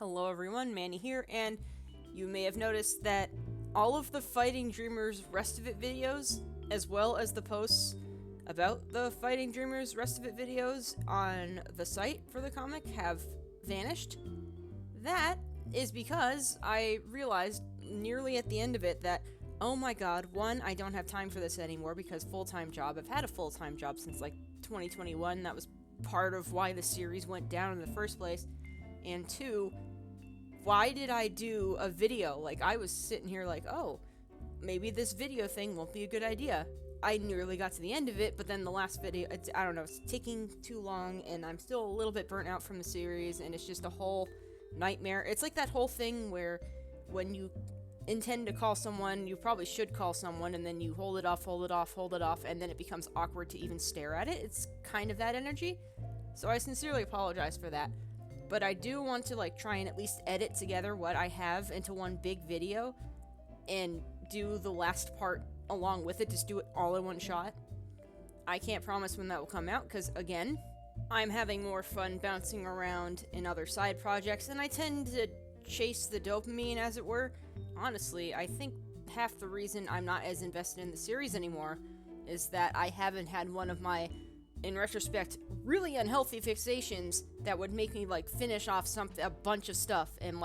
Hello everyone, Manny here, and you may have noticed that all of the Fighting Dreamers Rest of It videos, as well as the posts about the Fighting Dreamers Rest of It videos on the site for the comic have vanished. That is because I realized nearly at the end of it that, oh my god, one, I don't have time for this anymore because full-time job. I've had a full-time job since like 2021. That was part of why the series went down in the first place. And two, why did I do a video? Like, I was sitting here like, oh, maybe this video thing won't be a good idea. I nearly got to the end of it, but then the last video, I don't know, it's taking too long, and I'm still a little bit burnt out from the series, and it's just a whole nightmare. It's like that whole thing where when you intend to call someone, you probably should call someone, and then you hold it off, and then it becomes awkward to even stare at it. It's kind of that energy. So I sincerely apologize for that. But I do want to try and at least edit together what I have into one big video and do the last part along with it, just do it all in one shot. I can't promise when that will come out because, again, I'm having more fun bouncing around in other side projects and I tend to chase the dopamine, as it were. Honestly, I think half the reason I'm not as invested in the series anymore is that I haven't had one of my, in retrospect, really unhealthy fixations that would make me finish off a bunch of stuff in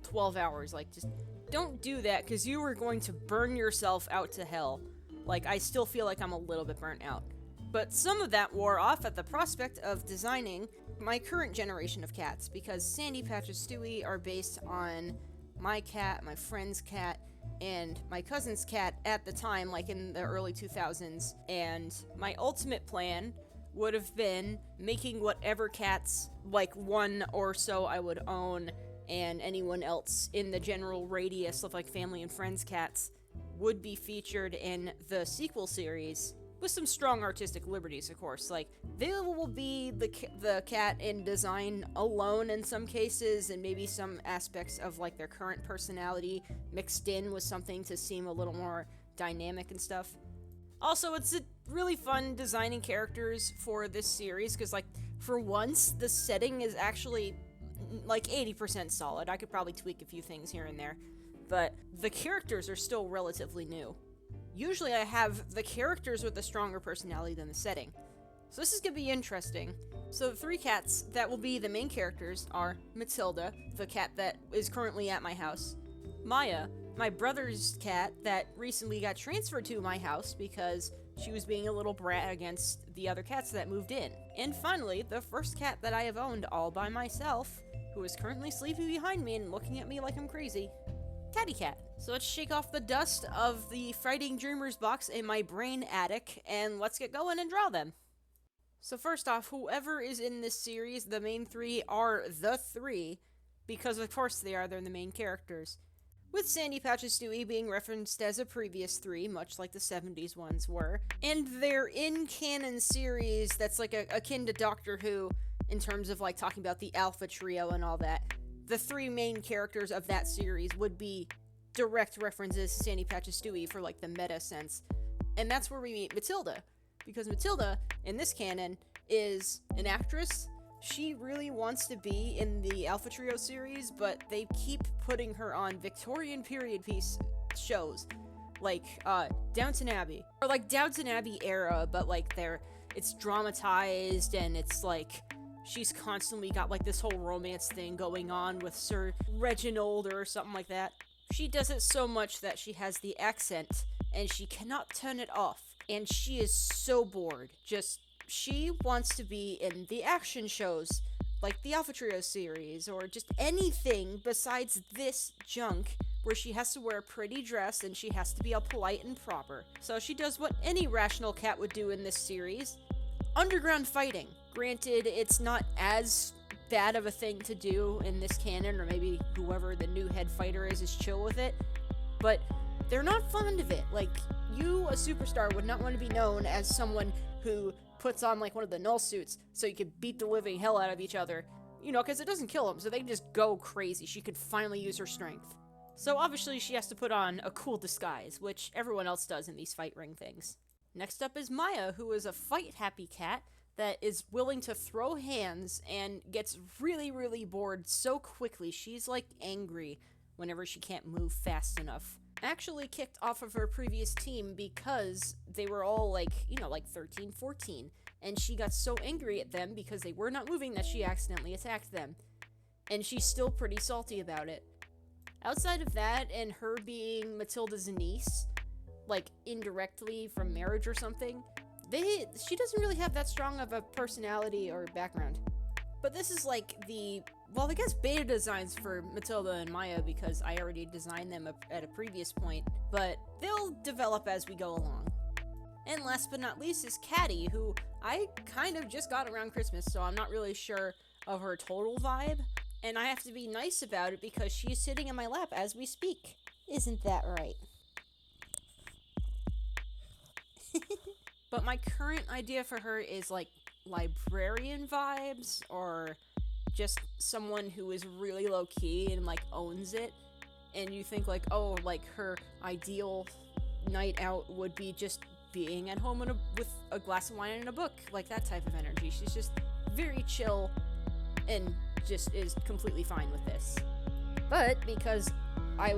12 hours. Just don't do that because you are going to burn yourself out to hell. I still feel like I'm a little bit burnt out. But some of that wore off at the prospect of designing my current generation of cats, because Sandy, Patch, and Stewie are based on my cat, my friend's cat, and my cousin's cat at the time, in the early 2000s. And my ultimate plan would have been making whatever cats, one or so I would own, and anyone else in the general radius of family and friends cats would be featured in the sequel series, with some strong artistic liberties, of course. They will be the cat in design alone in some cases, and maybe some aspects of their current personality mixed in with something to seem a little more dynamic and stuff. Also, it's really fun designing characters for this series, because, for once, the setting is actually, 80% solid. I could probably tweak a few things here and there, but the characters are still relatively new. Usually I have the characters with a stronger personality than the setting. So this is going to be interesting. So the three cats that will be the main characters are Matilda, the cat that is currently at my house, Maya, my brother's cat that recently got transferred to my house because she was being a little brat against the other cats that moved in. And finally, the first cat that I have owned all by myself, who is currently sleeping behind me and looking at me like I'm crazy, Catty Cat. So let's shake off the dust of the Fighting Dreamers box in my brain attic, and let's get going and draw them. So first off, whoever is in this series, the main three are the three, because of course they are, they're the main characters. With Sandy, Patch, and Stewie being referenced as a previous three, much like the 70s ones were. And their in-canon series that's akin to Doctor Who, in terms of talking about the Alpha Trio and all that. The three main characters of that series would be direct references to Sandy, Patch, and Stewie for the meta sense. And that's where we meet Matilda. Because Matilda, in this canon, is an actress. She really wants to be in the Alpha Trio series, but they keep putting her on Victorian period piece shows, Downton Abbey, or Downton Abbey era, but it's dramatized, and it's she's constantly got this whole romance thing going on with Sir Reginald or something like that. She does it so much that she has the accent, and she cannot turn it off, and she is so bored. She wants to be in the action shows, like the Alpha Trio series, or just anything besides this junk, where she has to wear a pretty dress and she has to be all polite and proper. So she does what any rational cat would do in this series: underground fighting. Granted, it's not as bad of a thing to do in this canon, or maybe whoever the new head fighter is chill with it, but they're not fond of it. You, a superstar, would not want to be known as someone who puts on one of the null suits so you could beat the living hell out of each other, because it doesn't kill them, so they can just go crazy. She could finally use her strength. So obviously she has to put on a cool disguise, which everyone else does in these fight ring things. Next up is Maya, who is a fight-happy cat that is willing to throw hands and gets really, really bored so quickly. She's like angry whenever she can't move fast enough. Actually kicked off of her previous team because they were all like, like 13, 14. And she got so angry at them because they were not moving that she accidentally attacked them. And she's still pretty salty about it. Outside of that, and her being Matilda's niece, like indirectly from marriage or something, she doesn't really have that strong of a personality or background. But this is like I guess beta designs for Matilda and Maya, because I already designed them at a previous point, but they'll develop as we go along. And last but not least is Caddy, who I kind of just got around Christmas, so I'm not really sure of her total vibe, and I have to be nice about it because she's sitting in my lap as we speak. Isn't that right? But my current idea for her is like librarian vibes, or just someone who is really low-key and like owns it, and you think like, oh, like her ideal night out would be just being at home with a glass of wine and a book, like that type of energy. She's just very chill and just is completely fine with this. But because I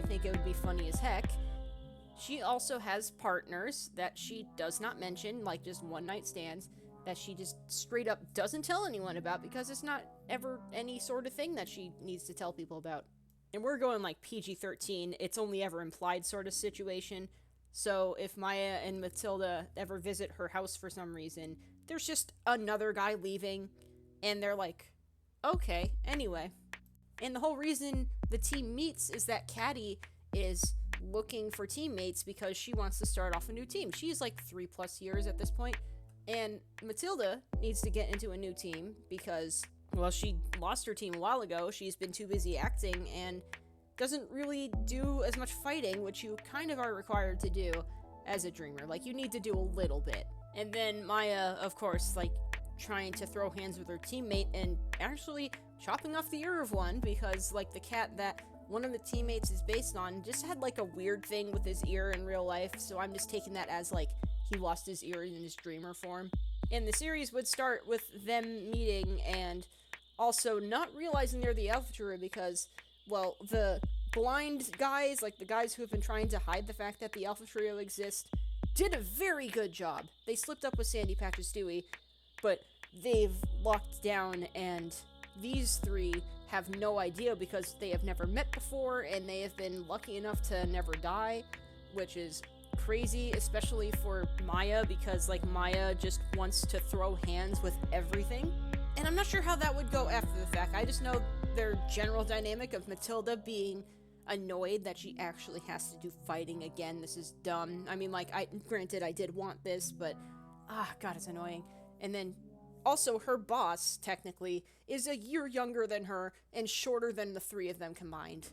think it would be funny as heck, she also has partners that she does not mention, like just one-night stands, that she just straight up doesn't tell anyone about because it's not ever any sort of thing that she needs to tell people about. And we're going like PG-13, it's only ever implied sort of situation. So if Maya and Matilda ever visit her house for some reason, there's just another guy leaving, and they're like, okay, anyway. And the whole reason the team meets is that Caddy is looking for teammates because she wants to start off a new team. She's like 3+ years at this point, and Matilda needs to get into a new team because, well, she lost her team a while ago. She's been too busy acting and doesn't really do as much fighting, which you kind of are required to do as a dreamer. Like, you need to do a little bit. And then Maya, of course, like, trying to throw hands with her teammate and actually chopping off the ear of one because, like, the cat that one of the teammates is based on just had, like, a weird thing with his ear in real life, so I'm just taking that as, like, he lost his ear in his dreamer form. And the series would start with them meeting and also not realizing they're the Alpha Trio because, well, the blind guys, like the guys who have been trying to hide the fact that the Alpha Trio exists, did a very good job. They slipped up with Sandy Patches Stewie, but they've locked down, and these three have no idea because they have never met before, and they have been lucky enough to never die, which is crazy, especially for Maya, because, like, Maya just wants to throw hands with everything. And I'm not sure how that would go after the fact. I just know their general dynamic of Matilda being annoyed that she actually has to do fighting again. This is dumb. I mean, like, granted, I did want this, but, God, it's annoying. And then, also, her boss, technically, is a year younger than her and shorter than the three of them combined.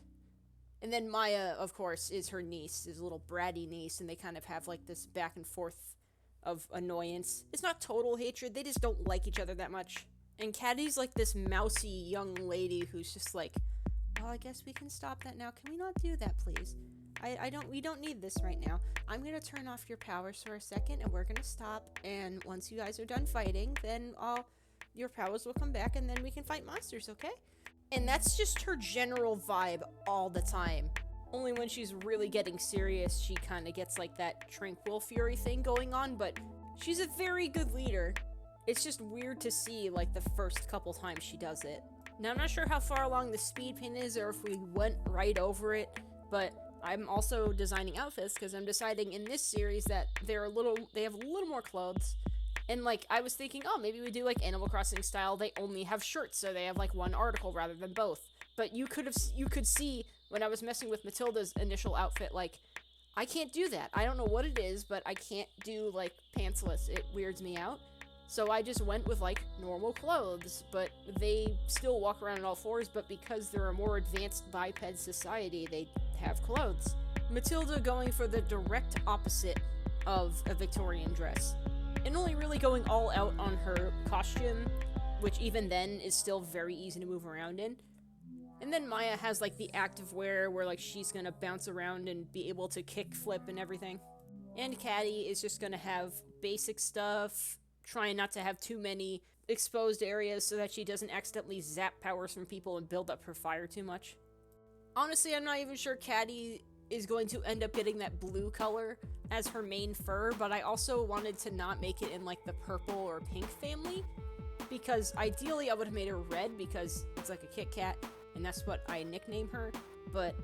And then Maya, of course, is her niece, is a little bratty niece, and they kind of have, like, this back and forth of annoyance. It's not total hatred, they just don't like each other that much. And Caddy's, like, this mousy young lady who's just like, well, I guess we can stop that now. Can we not do that, please? We don't need this right now. I'm gonna turn off your powers for a second, and we're gonna stop, and once you guys are done fighting, then your powers will come back, and then we can fight monsters, okay? And that's just her general vibe all the time. Only when she's really getting serious, she kind of gets, like, that tranquil fury thing going on, but she's a very good leader. It's just weird to see, like, the first couple times she does it. Now, I'm not sure how far along the speed paint is, or if we went right over it, but I'm also designing outfits, because I'm deciding in this series that they have a little more clothes. And, like, I was thinking, oh, maybe we do, like, Animal Crossing style, they only have shirts, so they have, like, one article rather than both. But you could see, when I was messing with Matilda's initial outfit, like, I can't do that. I don't know what it is, but I can't do, like, pantsless. It weirds me out. So I just went with, like, normal clothes, but they still walk around on all fours, but because they're a more advanced biped society, they have clothes. Matilda going for the direct opposite of a Victorian dress, and only really going all out on her costume, which even then is still very easy to move around in. And then Maya has, like, the active wear where, like, she's gonna bounce around and be able to kick flip and everything. And Caddy is just gonna have basic stuff, trying not to have too many exposed areas so that she doesn't accidentally zap powers from people and build up her fire too much. Honestly, I'm not even sure Caddy is going to end up getting that blue color as her main fur, but I also wanted to not make it in like the purple or pink family, because ideally I would have made her red because it's like a Kit Kat, and that's what I nickname her, but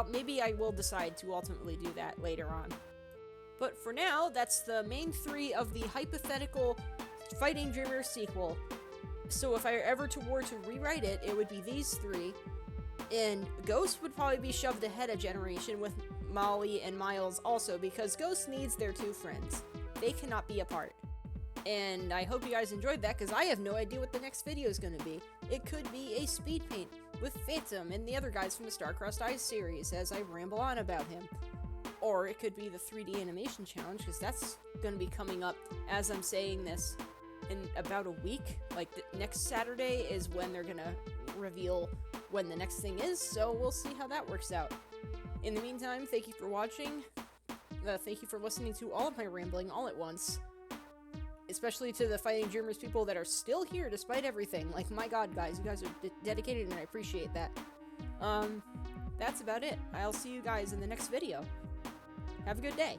maybe I will decide to ultimately do that later on. But for now, that's the main 3 of the hypothetical Fighting Dreamers sequel. So if I ever were to rewrite it, it would be these 3, and Ghost would probably be shoved ahead a generation with Molly and Miles also, because Ghost needs their 2 friends. They cannot be apart. And I hope you guys enjoyed that, because I have no idea what the next video is going to be. It could be a speed paint with Phantom and the other guys from the Starcrossed Eyes series as I ramble on about him. Or it could be the 3D animation challenge, because that's going to be coming up as I'm saying this in about a week. Like, next Saturday is when they're going to reveal when the next thing is, so we'll see how that works out. In the meantime, thank you for watching. Thank you for listening to all of my rambling all at once. Especially to the Fighting Dreamers people that are still here despite everything. Like, my god, guys, you guys are dedicated and I appreciate that. That's about it. I'll see you guys in the next video. Have a good day.